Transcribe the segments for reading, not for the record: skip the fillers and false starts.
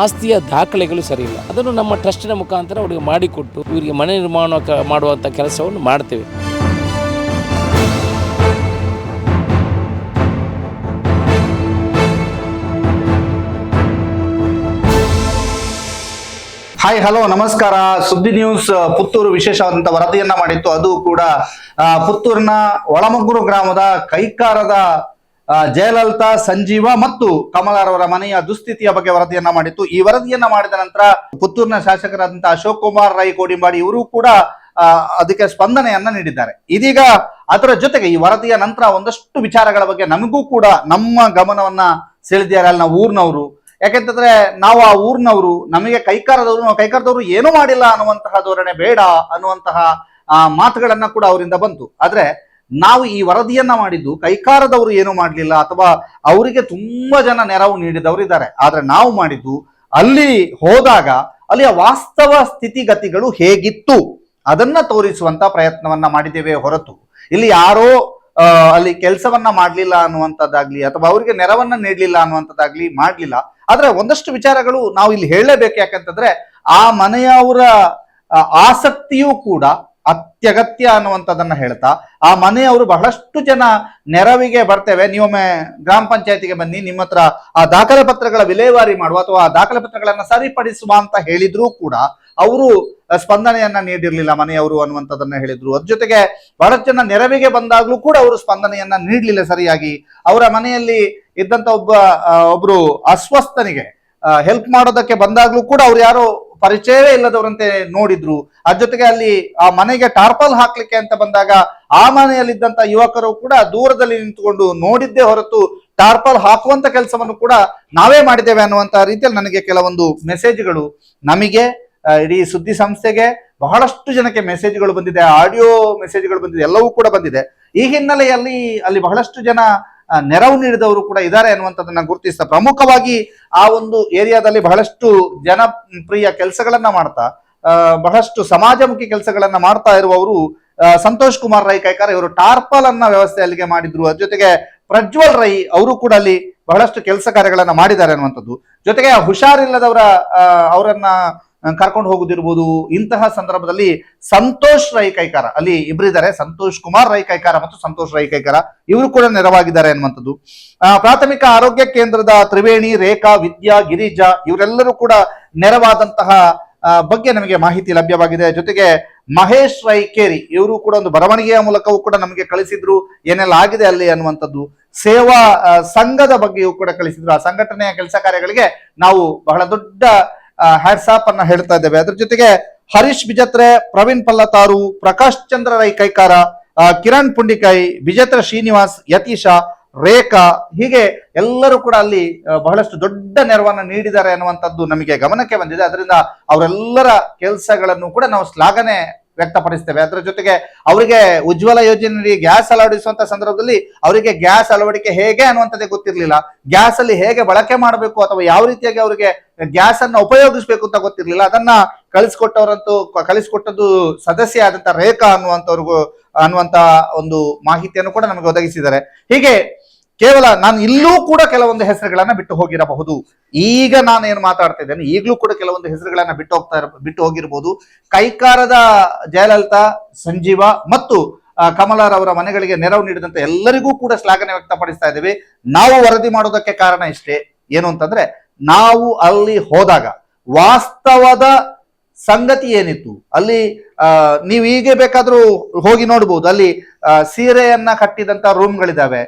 ಆಸ್ತಿಯ ದಾಖಲೆಗಳು ಸರಿ ಇಲ್ಲ. ಅದನ್ನು ನಮ್ಮ ಟ್ರಸ್ಟಿನ ಮುಖಾಂತರ ಅವರಿಗೆ ಮಾಡಿಕೊಟ್ಟು ಇವರಿಗೆ ಮನೆ ನಿರ್ಮಾಣ ಮಾಡುವಂಥ ಕೆಲಸವನ್ನು ಮಾಡ್ತೇವೆ. ಹಾಯ್, ಹಲೋ, ನಮಸ್ಕಾರ. ಸುದ್ದಿ ನ್ಯೂಸ್ ಪುತ್ತೂರು ವಿಶೇಷವಾದಂತ ವರದಿಯನ್ನ ಮಾಡಿತ್ತು. ಅದು ಕೂಡ ಪುತ್ತೂರಿನ ಒಳಮಗ್ಗೂರು ಗ್ರಾಮದ ಕೈಕಾರದ ಜಯಲಲಿತಾ, ಸಂಜೀವ ಮತ್ತು ಕಮಲಾರವರ ಮನೆಯ ದುಸ್ಥಿತಿಯ ಬಗ್ಗೆ ವರದಿಯನ್ನ ಮಾಡಿತ್ತು. ಈ ವರದಿಯನ್ನ ಮಾಡಿದ ನಂತರ ಪುತ್ತೂರಿನ ಶಾಸಕರಾದಂತಹ ಅಶೋಕ್ ಕುಮಾರ್ ರೈ ಕೋಡಿಂಬಾಡಿ ಇವರು ಕೂಡ ಅದಕ್ಕೆ ಸ್ಪಂದನೆಯನ್ನ ನೀಡಿದ್ದಾರೆ. ಇದೀಗ ಅದರ ಜೊತೆಗೆ ಈ ವರದಿಯ ನಂತರ ಒಂದಷ್ಟು ವಿಚಾರಗಳ ಬಗ್ಗೆ ನಮಗೂ ಕೂಡ ನಮ್ಮ ಗಮನವನ್ನ ಸೆಳೆದಿದ್ದಾರೆ ಅಲ್ಲಿ ನಾವು ಊರಿನವರು. ಯಾಕೆಂತಂದ್ರೆ ನಾವು ಆ ಊರಿನವರು, ನಮಗೆ ಕೈಕಾರದವರು ಏನೂ ಮಾಡಿಲ್ಲ ಅನ್ನುವಂತಹ ಧೋರಣೆ ಬೇಡ ಅನ್ನುವಂತಹ ಮಾತುಗಳನ್ನ ಕೂಡ ಅವರಿಂದ ಬಂತು. ಆದ್ರೆ ನಾವು ಈ ವರದಿಯನ್ನ ಮಾಡಿದ್ದು ಕೈಕಾರದವರು ಏನೂ ಮಾಡಲಿಲ್ಲ ಅಥವಾ ಅವರಿಗೆ ತುಂಬಾ ಜನ ನೆರವು ನೀಡಿದವರು ಇದ್ದಾರೆ. ಆದ್ರೆ ನಾವು ಮಾಡಿದ್ದು ಅಲ್ಲಿ ಹೋದಾಗ ಅಲ್ಲಿಯ ವಾಸ್ತವ ಸ್ಥಿತಿಗತಿಗಳು ಹೇಗಿತ್ತು ಅದನ್ನ ತೋರಿಸುವಂತ ಪ್ರಯತ್ನವನ್ನ ಮಾಡಿದ್ದೇವೆ ಹೊರತು ಇಲ್ಲಿ ಯಾರೋ ಅಲ್ಲಿ ಕೆಲಸವನ್ನ ಮಾಡ್ಲಿಲ್ಲ ಅನ್ನುವಂಥದ್ದಾಗ್ಲಿ ಅಥವಾ ಅವರಿಗೆ ನೆರವನ್ನ ನೀಡಲಿಲ್ಲ ಅನ್ನುವಂಥದ್ದಾಗ್ಲಿ ಮಾಡ್ಲಿಲ್ಲ. ಆದ್ರೆ ಒಂದಷ್ಟು ವಿಚಾರಗಳು ನಾವು ಇಲ್ಲಿ ಹೇಳಲೇಬೇಕು. ಯಾಕಂತಂದ್ರೆ ಆ ಮನೆಯವರ ಆಸಕ್ತಿಯೂ ಕೂಡ ಅತ್ಯಗತ್ಯ ಅನ್ನುವಂಥದ್ದನ್ನ ಹೇಳ್ತಾ, ಆ ಮನೆಯವರು ಬಹಳಷ್ಟು ಜನ ನೆರವಿಗೆ ಬರ್ತೇವೆ, ನೀವೊಮ್ಮೆ ಗ್ರಾಮ ಪಂಚಾಯತಿಗೆ ಬನ್ನಿ, ನಿಮ್ಮ ಹತ್ರ ಆ ದಾಖಲೆ ಪತ್ರಗಳ ವಿಲೇವಾರಿ ಮಾಡುವ ಅಥವಾ ಆ ದಾಖಲೆ ಪತ್ರಗಳನ್ನ ಸರಿಪಡಿಸುವ ಅಂತ ಹೇಳಿದ್ರೂ ಕೂಡ ಅವರು ಸ್ಪಂದನೆಯನ್ನ ನೀಡಿರ್ಲಿಲ್ಲ ಮನೆಯವರು ಅನ್ನುವಂಥದ್ದನ್ನ ಹೇಳಿದ್ರು. ಅದ್ರ ಜೊತೆಗೆ ಬಹಳಷ್ಟು ಜನ ನೆರವಿಗೆ ಬಂದಾಗ್ಲೂ ಕೂಡ ಅವರು ಸ್ಪಂದನೆಯನ್ನ ನೀಡಲಿಲ್ಲ ಸರಿಯಾಗಿ. ಅವರ ಮನೆಯಲ್ಲಿ ಇದ್ದಂತ ಒಬ್ರು ಅಸ್ವಸ್ಥನಿಗೆ ಹೆಲ್ಪ್ ಮಾಡೋದಕ್ಕೆ ಬಂದಾಗ್ಲೂ ಕೂಡ ಅವ್ರು ಯಾರೋ ಪರಿಚಯವೇ ಇಲ್ಲದವರಂತೆ ನೋಡಿದ್ರು. ಅದ್ರ ಜೊತೆಗೆ ಅಲ್ಲಿ ಆ ಮನೆಗೆ ಟಾರ್ಪಲ್ ಹಾಕ್ಲಿಕ್ಕೆ ಅಂತ ಬಂದಾಗ ಆ ಮನೆಯಲ್ಲಿದ್ದಂತ ಯುವಕರು ಕೂಡ ದೂರದಲ್ಲಿ ನಿಂತುಕೊಂಡು ನೋಡಿದ್ದೇ ಹೊರತು ಟಾರ್ಪಲ್ ಹಾಕುವಂತ ಕೆಲಸವನ್ನು ಕೂಡ ನಾವೇ ಮಾಡಿದ್ದೇವೆ ಅನ್ನುವಂತ ರೀತಿಯಲ್ಲಿ ನನಗೆ ಕೆಲವೊಂದು ಮೆಸೇಜ್ಗಳು, ನಮಗೆ ಇಡೀ ಸುದ್ದಿ ಸಂಸ್ಥೆಗೆ ಬಹಳಷ್ಟು ಜನಕ್ಕೆ ಮೆಸೇಜ್ಗಳು ಬಂದಿದೆ, ಆಡಿಯೋ ಮೆಸೇಜ್ಗಳು ಬಂದಿದೆ, ಎಲ್ಲವೂ ಕೂಡ ಬಂದಿದೆ. ಈ ಹಿನ್ನೆಲೆಯಲ್ಲಿ ಅಲ್ಲಿ ಬಹಳಷ್ಟು ಜನ ನೆರವು ನೀಡಿದವರು ಕೂಡ ಇದ್ದಾರೆ ಅನ್ನುವಂಥದ್ದನ್ನ ಗುರುತಿಸ್ತಾ, ಪ್ರಮುಖವಾಗಿ ಆ ಒಂದು ಏರಿಯಾದಲ್ಲಿ ಬಹಳಷ್ಟು ಜನಪ್ರಿಯ ಕೆಲಸಗಳನ್ನ ಮಾಡ್ತಾ, ಬಹಳಷ್ಟು ಸಮಾಜಮುಖಿ ಕೆಲಸಗಳನ್ನ ಮಾಡ್ತಾ ಇರುವವರು ಸಂತೋಷ್ ಕುಮಾರ್ ರೈ ಕೈಕಾರ. ಇವರು ಟಾರ್ಪಲ್ ಅನ್ನ ವ್ಯವಸ್ಥೆ ಅಲ್ಲಿಗೆ ಮಾಡಿದ್ರು. ಅದ್ರ ಜೊತೆಗೆ ಪ್ರಜ್ವಲ್ ರೈ ಅವರು ಕೂಡ ಅಲ್ಲಿ ಬಹಳಷ್ಟು ಕೆಲಸ ಕಾರ್ಯಗಳನ್ನ ಮಾಡಿದ್ದಾರೆ ಅನ್ನುವಂಥದ್ದು. ಜೊತೆಗೆ ಹುಷಾರಿಲ್ಲದವರ ಅವರನ್ನ ಕರ್ಕೊಂಡು ಹೋಗುದಿರ್ಬೋದು. ಇಂತಹ ಸಂದರ್ಭದಲ್ಲಿ ಸಂತೋಷ್ ರೈ ಕೈಕಾರ, ಅಲ್ಲಿ ಇಬ್ಬರಿದ್ದಾರೆ, ಸಂತೋಷ್ ಕುಮಾರ್ ರೈ ಕೈಕಾರ ಮತ್ತು ಸಂತೋಷ್ ರೈ ಕೈಕಾರ, ಇವರು ಕೂಡ ನೆರವಾಗಿದ್ದಾರೆ ಅನ್ನುವಂಥದ್ದು. ಪ್ರಾಥಮಿಕ ಆರೋಗ್ಯ ಕೇಂದ್ರದ ತ್ರಿವೇಣಿ, ರೇಖಾ, ವಿದ್ಯಾ, ಗಿರಿಜಾ ಇವರೆಲ್ಲರೂ ಕೂಡ ನೆರವಾದಂತಹ ಬಗ್ಗೆ ನಮಗೆ ಮಾಹಿತಿ ಲಭ್ಯವಾಗಿದೆ. ಜೊತೆಗೆ ಮಹೇಶ್ ರೈ ಕೇರಿ ಇವರು ಕೂಡ ಒಂದು ಬರವಣಿಗೆಯ ಮೂಲಕವೂ ಕೂಡ ನಮಗೆ ಕಳಿಸಿದ್ರು ಏನೆಲ್ಲ ಆಗಿದೆ ಅಲ್ಲಿ ಅನ್ನುವಂಥದ್ದು. ಸೇವಾ ಸಂಘದ ಬಗ್ಗೆಯೂ ಕೂಡ ಕಳಿಸಿದ್ರು. ಆ ಸಂಘಟನೆಯ ಕೆಲಸ ಕಾರ್ಯಗಳಿಗೆ ನಾವು ಬಹಳ ದೊಡ್ಡ ಹ್ಯಾಟ್ಸಾಪ್ ಅನ್ನ ಹೇಳ್ತಾ ಇದ್ದೇವೆ. ಅದ್ರ ಜೊತೆಗೆ ಹರೀಶ್ ಬಿಜತ್ರೆ, ಪ್ರವೀಣ್ ಪಲ್ಲತಾರು, ಪ್ರಕಾಶ್ ಚಂದ್ರ ರೈ ಕೈಕಾರ, ಕಿರಣ್ ಪುಂಡಿಕೈ, ಬಿಜತ್ರ ಶ್ರೀನಿವಾಸ್, ಯತೀಶ, ರೇಖಾ, ಹೀಗೆ ಎಲ್ಲರೂ ಕೂಡ ಅಲ್ಲಿ ಬಹಳಷ್ಟು ದೊಡ್ಡ ನೆರವನ್ನ ನೀಡಿದ್ದಾರೆ ಅನ್ನುವಂಥದ್ದು ನಮಗೆ ಗಮನಕ್ಕೆ ಬಂದಿದೆ. ಅದರಿಂದ ಅವರೆಲ್ಲರ ಕೆಲಸಗಳನ್ನು ಕೂಡ ನಾವು ಶ್ಲಾಘನೆ ವ್ಯಕ್ತಪಡಿಸ್ತೇವೆ. ಅದರ ಜೊತೆಗೆ ಅವರಿಗೆ ಉಜ್ವಲ ಯೋಜನೆಯಲ್ಲಿ ಗ್ಯಾಸ್ ಅಳವಡಿಸುವಂತ ಸಂದರ್ಭದಲ್ಲಿ ಅವರಿಗೆ ಗ್ಯಾಸ್ ಅಳವಡಿಕೆ ಹೇಗೆ ಅನ್ನುವಂಥದ್ದೇ ಗೊತ್ತಿರಲಿಲ್ಲ, ಗ್ಯಾಸ್ ಅಲ್ಲಿ ಹೇಗೆ ಬಳಕೆ ಮಾಡಬೇಕು ಅಥವಾ ಯಾವ ರೀತಿಯಾಗಿ ಅವರಿಗೆ ಗ್ಯಾಸ್ ಅನ್ನ ಉಪಯೋಗಿಸಬೇಕು ಅಂತ ಗೊತ್ತಿರಲಿಲ್ಲ. ಅದನ್ನ ಕಳಿಸ್ಕೊಟ್ಟದ್ದು ಸದಸ್ಯ ಆದಂತ ರೇಖಾ ಅನ್ನುವಂತ ಒಂದು ಮಾಹಿತಿಯನ್ನು ಕೂಡ ನಮಗೆ ಒದಗಿಸಿದ್ದಾರೆ. ಹೀಗೆ ಕೇವಲ ನಾನು ಇಲ್ಲೂ ಕೂಡ ಕೆಲವೊಂದು ಹೆಸರುಗಳನ್ನ ಬಿಟ್ಟು ಹೋಗಿರಬಹುದು. ಈಗ ನಾನು ಏನು ಮಾತಾಡ್ತಾ ಇದ್ದೇನೆ ಈಗಲೂ ಕೂಡ ಕೆಲವೊಂದು ಹೆಸರುಗಳನ್ನ ಬಿಟ್ಟು ಹೋಗಿರಬಹುದು. ಕೈಕಾರದ ಜಯಲಲಿತಾ, ಸಂಜೀವ ಮತ್ತು ಕಮಲಾರವರ ಮನೆಗಳಿಗೆ ನೆರವು ನೀಡಿದಂತ ಎಲ್ಲರಿಗೂ ಕೂಡ ಶ್ಲಾಘನೆ ವ್ಯಕ್ತಪಡಿಸ್ತಾ ಇದ್ದೇವೆ. ನಾವು ವರದಿ ಮಾಡೋದಕ್ಕೆ ಕಾರಣ ಇಷ್ಟೇ, ಏನು ಅಂತಂದ್ರೆ ನಾವು ಅಲ್ಲಿ ಹೋದಾಗ ವಾಸ್ತವದ ಸಂಗತಿ ಏನಿತ್ತು ಅಲ್ಲಿ ನೀವು ಹೀಗೆ ಬೇಕಾದ್ರೂ ಹೋಗಿ ನೋಡ್ಬೋದು. ಅಲ್ಲಿ ಸೀರೆಯನ್ನ ಕಟ್ಟಿದಂತ ರೂಮ್ಗಳಿದಾವೆ,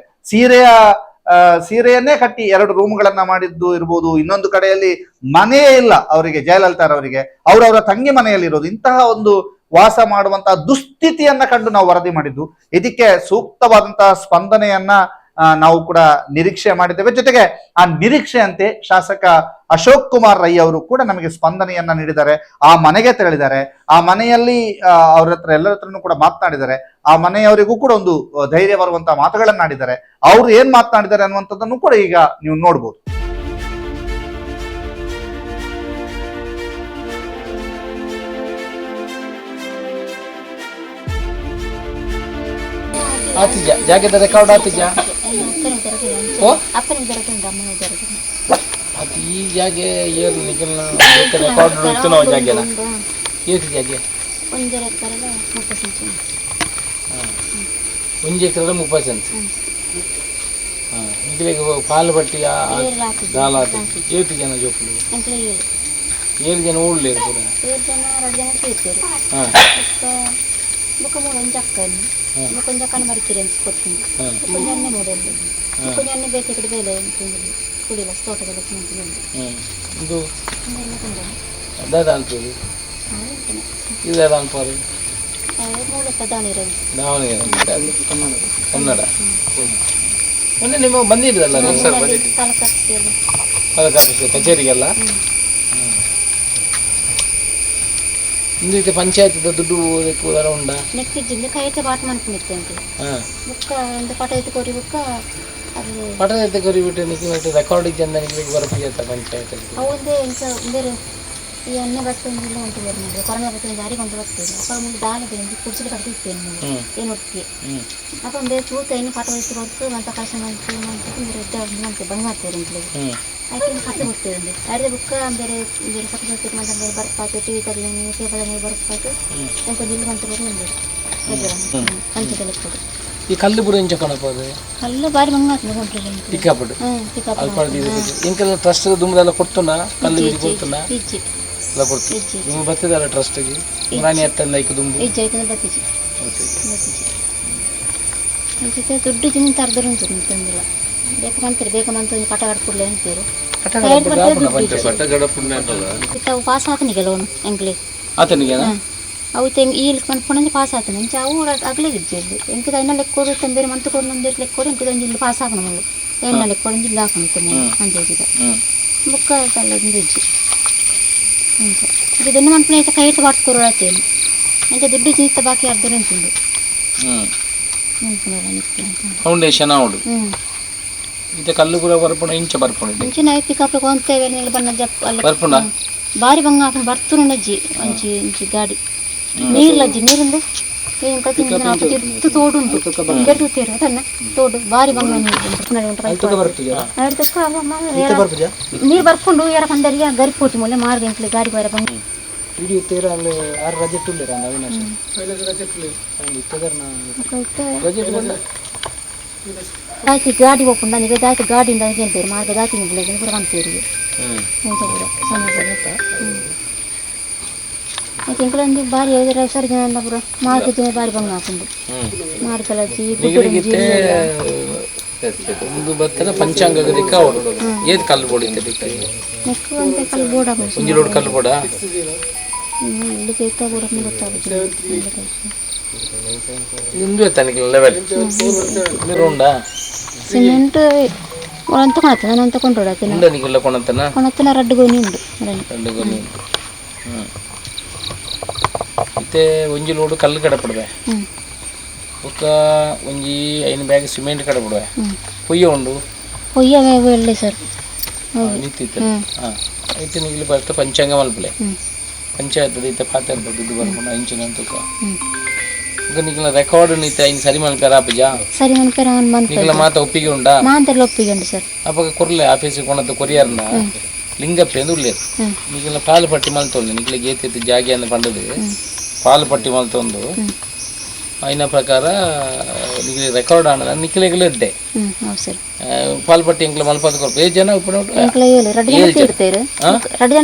ಸೀರೆಯನ್ನೇ ಕಟ್ಟಿ 2 ರೂಮ್ಗಳನ್ನ ಮಾಡಿದ್ದು ಇರ್ಬೋದು. ಇನ್ನೊಂದು ಕಡೆಯಲ್ಲಿ ಮನೆಯೇ ಇಲ್ಲ ಅವರಿಗೆ, ಜಯಲಲಿತಾರವರಿಗೆ ಅವರವರ ತಂಗಿ ಮನೆಯಲ್ಲಿ ಇರೋದು. ಇಂತಹ ಒಂದು ವಾಸ ಮಾಡುವಂತಹ ದುಸ್ಥಿತಿಯನ್ನ ಕಂಡು ನಾವು ವರದಿ ಮಾಡಿದ್ದು. ಇದಕ್ಕೆ ಸೂಕ್ತವಾದಂತಹ ಸ್ಪಂದನೆಯನ್ನ ನಾವು ಕೂಡ ನಿರೀಕ್ಷೆ ಮಾಡಿದ್ದೇವೆ. ಜೊತೆಗೆ ಆ ನಿರೀಕ್ಷೆಯಂತೆ ಶಾಸಕ ಅಶೋಕ್ ಕುಮಾರ್ ರೈ ಅವರು ಕೂಡ ನಮಗೆ ಸ್ಪಂದನೆಯನ್ನ ನೀಡಿದ್ದಾರೆ. ಆ ಮನೆಗೆ ತೆರಳಿದ್ದಾರೆ, ಆ ಮನೆಯಲ್ಲಿ ಅವ್ರ ಹತ್ರ ಎಲ್ಲರ ಹತ್ರನೂ ಕೂಡ ಮಾತನಾಡಿದ್ದಾರೆ. ಆ ಮನೆಯವರಿಗೂ ಕೂಡ ಒಂದು ಧೈರ್ಯ ಬರುವಂತಹ ಮಾತುಗಳನ್ನಾಡಿದ್ದಾರೆ. ಅವ್ರು ಏನ್ ಮಾತನಾಡಿದ್ದಾರೆ ಅನ್ನುವಂಥದ್ದನ್ನು ಕೂಡ ಈಗ ನೀವು ನೋಡ್ಬೋದು. ಜಾಗದ ರೆಕಾರ್ಡ್ ಆತಿದ್ಯಾ? ಅದು ಈ ಜಾಗ ಏನು ನಿಖಿಲ್ನ ರೆಕಾರ್ಡ್ ಇತ್ತು ನಾವು ಜಾಗನ ಏತು ಜಾಗ 1 ಎಕರೆ 30 ಸೆಂಚು. ಹಾಂ 1 ಎಕರೆ 30 ಸೆಂಚು. ಹಾಂ ನಿಖಿಲಿಗೆ ಪಾಲು ಬಟ್ಟಿ ದಾಲಾತಿ ಏತು ಜನ ಜೋಪುಲು 7 ಜನ ಓಡ್ಲೇರು ಪೂರ 7 ಜನ 2 ಜನ ತೀರ್ತಾರೆ. ಹಾಂ ಮುಖ ಮೂಡೊಂದು ಅಕ್ಕನ್ನು ಮುಖೊಂದು ಅಕ್ಕನ್ನು ಮಡಿಕೇರಿ ಅನ್ಸ್ಕೊಡ್ತೀನಿ. ಮುಖೊಂದು ಎಣ್ಣೆ ಮೂಡಲ್ಲಿ ಮುಖೊಂದು ಎಣ್ಣೆ ಬೇಕಿದ್ರೆ ಬೇಲೆ ಅಂತಂದು ಕುಡಿಲ್ಲ ತೋಟದಲ್ಲಿ ಇದು ಅದಾದ ಅನ್ಪೋದು ಇದು ಅದ ಅನ್ಪೋದು ಮೂಲಕ ದಾವಣಗೆರೆ ಕನ್ನಡ. ಮೊನ್ನೆ ನಿಮ್ಮ ಬಂದಿದ್ರಲ್ಲ ನೀವು ಸರ್ ತಾಲೂಕು ಆಫೀಸ್ ಕಚೇರಿಗೆಲ್ಲ. ಇಂದು ಪಂಚಾಯತ್ ದುಡ್ಡು ಕೂದಲ ಉಂಡ ನೆಕ್ಕಿದ್ದಿಂದ ಕೈತೆ ಬಾಟ್ ಮಾಡ್ಕೊಂಡಿತ್ತಂತೆ ಬುಕ್ಕ ಒಂದು ಪಟ ಎತ್ತು ಕೊರಿ ಬುಕ್ಕ ಅದು ಪಟ ಎತ್ತು ಕೊರಿ ಬಿಟ್ಟು ನಿಕ್ಕೆ ರೆಕಾರ್ಡಿಗೆ ಚಂದ ನಿಕ್ಕೆ ಬರಪಿಗೆ ಪಂಚಾಯತ್ ಅವೊಂದೇ ಇಂಥ ಬೇರೆ ಈ ಎಣ್ಣೆ ಬರ್ತಂದಿಲ್ಲ ಅಂತ ಬೇರೆ ಮಾಡಿದೆ ಕೊರೋನಾ ಬರ್ತದೆ ದಾರಿ ಕೊಂಡು ಬರ್ತದೆ ಅಪ್ಪ ಮುಂದೆ ದಾಳಿದೆ ಕುರ್ಚಿಗೆ ಕಟ್ಟಿರ್ತೇನೆ ಏನು ಒಟ್ಟಿಗೆ ಅಪ್ಪ ಒಂದು ತೂತ ಇನ್ನು ಪಟ ಎತ್ತು ಕೊಟ್ಟು ಅಂತ ಕಷ್ಟ ಮಾಡ್ತೀವಿ ರೆಡ್ಡ ಮಾಡ್ತೇವೆ ಬಂದ್ ಮಾಡ್ತೇವೆ ಅಂತೇಳಿ ಆಯ್ಕೆ ಕಟ್ಟು ಕೊಡ್ತೇವೆ ಅದೇ ಬುಕ್ಕ ಬೇರೆ ಬೇರೆ ಸತ್ತು ಬೇರೆ ಬರ್ಪಾತು ಟಿವಿ ತರಲಿ ಕೇಬಲ್ ಬರ್ಪಾತು ಎಂತ ನಿಲ್ಲು ಅಂತ ಬಂದು ಪಂಚದಲ್ಲಿ ಕೊಡು ಈ ಕಲ್ಲು ಬುಡ ಇಂಚ ಕಣಪದು ಕಲ್ಲು ಬಾರಿ ಮಂಗ ಕೊಂಡ್ರೆ ಟಿಕಾಪಡು ಇಂಕೆಲ್ಲ ಟ್ರಸ್ಟ್ ದುಮ್ಮದೆಲ್ಲ ಕೊಡ್ತುನ ಕಲ್ಲು ಬಿಡಿ ಕೊಡ್ತುನ ಎಲ್ಲ ಕೊಡ್ತು ನಿಮ್ಮ ಬರ್ತದಲ್ಲ ಟ್ರಸ್ಟ್ಗೆ ರಾಣಿ ಹತ್ತಂದ ಐಕು ದುಂಬು ಇಜ್ಜಾಯ್ತು ಬತ್ತಿಜಿ ಅದಕ್ಕೆ ದುಡ್ಡು ಜಿನ ತರದ್ರು ಅಂತ ತಂದಿಲ್ಲ ಬೇಕು ಮಾಡ್ತಾರೆ ಬೇಕು ಅಂತ ಪಟ ಕಟ್ಕೊಡ್ಲೆ ಅಂತೀರು ಇತ್ತವು ಪಾಸ್ ಆತನಿಗೆ ಲೋನ್ ಎಂಕ್ಲೆ ಆತನಿಗೆ ಅವು ತೆಂಗ್ ಈ ಕಣ್ಕೊಂಡು ಪಾಸ್ ಆತನ ಇಂಚ ಅವು ಆಗಲೇ ಇಜ್ಜಲ್ಲಿ ಎಂಕಿದ ಐನ ಲೆಕ್ಕೋದು ತಂಬೇರೆ ಮಂತು ಕೊಡು ನಂದೇರು ಲೆಕ್ಕೋಡು ಎಂಕಿದ ಇಲ್ಲಿ ಪಾಸ್ ಹಾಕೋಣ ಮಗಳು ಏನ ಲೆಕ್ಕೋಡು ಇಲ್ಲಿ ಹಾಕೊಂಡಿತ್ತು ಅಂಜಾಗಿದ ಬುಕ್ಕ ಕಲ್ಲದಿಂದ ಇಜ್ಜಿ ಇಂಚ ಇದನ್ನು ಮನ್ಪುಣ ಐತೆ ಕೈ ಬಾಟ್ ಕೊರಳತ್ತೇನು ಇಂಚ ದುಡ್ಡು ಜೀತ ಬಾಕಿ ಅರ್ಧರು ಅಂತಿಂದು ಫೌಂಡೇಶನ್ ಅವಡು ಇದು ಕಲ್ಲು ಪೂರ ಬರ್ಪುಣ ಇಂಚ ಬರ್ಪುಣ ಇಂಚಿನ ಪಿಕಪ್ ಕೊಂತೇವೆ ನೀರು ಬಣ್ಣ ಜಪ್ ಅಲ್ಲಿ ಬರ್ಪುಣ ಬಾರಿ ಬಂಗ ಹಾಕೊಂಡು ಬರ್ತುಂಡಜ್ಜಿ ಅಂಚಿ ಇಂಚಿ ಗಾಡಿ ನೀರ್ಲಜ್ಜಿ ನೀರಿಂದು ಏನು ಪ್ರತಿ ತೋಡು ಉಂಟು ಬೆರ್ತುತ್ತೀರ ಅದನ್ನ ತೋಡು ಬಾರಿ ಬಂಗ ನೀರು ಬರ್ಕೊಂಡು ಯಾರ ಕಂದರಿಗೆ ಗರಿ ಪೋಟಿ ಮೂಲೆ ಮಾರ್ಗ ಎಂಟ್ಲಿ ಗಾಡಿ ಬಾರ ಬಂಗ ದಾಯ್ತು ಗಾಡಿ ಹೋಗ್ಕೊಂಡು ನನಗೆ ದಾಯ್ತು ಗಾಡಿಯಿಂದ ಹೇಳ್ತೇವೆ ಮಾರ್ಗ ದಾಯ್ತು ನಿಂಗೆ ಕೂಡ ಕಾಣ್ತೀರಿ ಎಂತ ಕೂಡ ಸಮಾಜ ಮತ್ತೆ ಇಂಕಲೊಂದು ಬಾರಿ ಐದರ ಸರಿ ಜನ ಪುರ ಮಾರ್ಗ ಜನ ಬಾರಿ ಬಂಗ ಹಾಕೊಂಡು ಮಾರ್ಗಲಜ್ಜಿ ಒಂದು ಬತ್ತನ ಪಂಚಾಂಗದಕ್ಕ ಏത് ಕಲ್ಲು ಬೋಡಿ ನೆಕ್ಕು ಅಂತ ಕಲ್ಲು ಬೋಡ ಮುಂಜಿಲೋಡ್ ಕಲ್ಲು ಬೋಡ ಇಲ್ಲಿ ಕೇತ ಬೋಡ ಗೊತ್ತಾಗುತ್ತೆ ಇಂದು ತನಕ ಲೆವೆಲ್ ನೀರು ಉಂಡಾ ಸಿಮೆಂಟ್ ಅಂತ ಕೊಣತ್ತೆ ನಾನು ಅಂತ ಕೊಂಡೋಡತ್ತೆ ಉಂಡ ನಿಗೆಲ್ಲ ಕೊಣತ್ತನ ರಡ್ಡು ಗೋನಿ ಉಂಡು ರಡ್ಡು ಗೋನಿ ಉಂಡು ಮತ್ತೆ ಒಂಜಿ ಲೋಡು ಕಲ್ಲು ಕಡಪಡ್ವೆ ಒಕ್ಕ ಒಂಜಿ 5 ಬ್ಯಾಗ್ ಸಿಮೆಂಟ್ ಕಡಪಡ್ವೆ పొయ్య ಉಂಡು పొయ్య వెళ్ళే ಸರ್ ನಿಂತಿತ್ತು ಹಾಂ ಐತೆ ನಿಗಲಿ ಬರ್ತ ಪಂಚಾಂಗ ಮಲ್ಪಲೆ ಪಂಚಾಯತ್ ಐತೆ ಪಾತ್ರ ದುಡ್ಡು ಬರ್ಕೊಂಡು ಅಂಚಿನಂತಕ ಈಗ ನಿಗಲ ರೆಕಾರ್ಡ್ ನೀತೆ ಐನ್ ಸರಿ ಮಲ್ಪೆರ ಆಪಜ ಸರಿ ಮಲ್ಪೆರ ನಿಗಲ ಮಾತ ಒಪ್ಪಿಗೆ ಉಂಡಾ ಮಾಂತೆಲ್ಲ ಒಪ್ಪಿಗೆ ಉಂಡು ಸರ್ ಅವಾಗ ಕೊರ್ಲೆ ಆಫೀಸಿಗೆ ಕೊಣದ ಕೊರಿಯರ್ನ ಲಿಂಗಪ್ಪೆ ಎಂದು ಉಳ್ಳೇರು ನಿಗಲ ಪಾಲು ಪಟ್ಟಿ ಮಲ್ತೊಳ್ಳೆ ನಿಗಲಿಗೆ ಏತಿತ್ತು ಜಾಗೆ ಅಂತ ಪಂಡದು ಪಾಲು ಪಟ್ಟಿ ಮಲ್ತೊಂದು అయిన ಪ್ರಕಾರ ನಿಗಲಿ ರೆಕಾರ್ಡ್ ಆನದ ನಿಖಿಲೆಗಲೇ ಇದ್ದೆ ಪಾಲ್ಪಟ್ಟಿ ಎಂಕ್ಲ ಮಲ್ಪದ ಕೊರ್ಪ 7 ಜನ ಉಪ್ಪು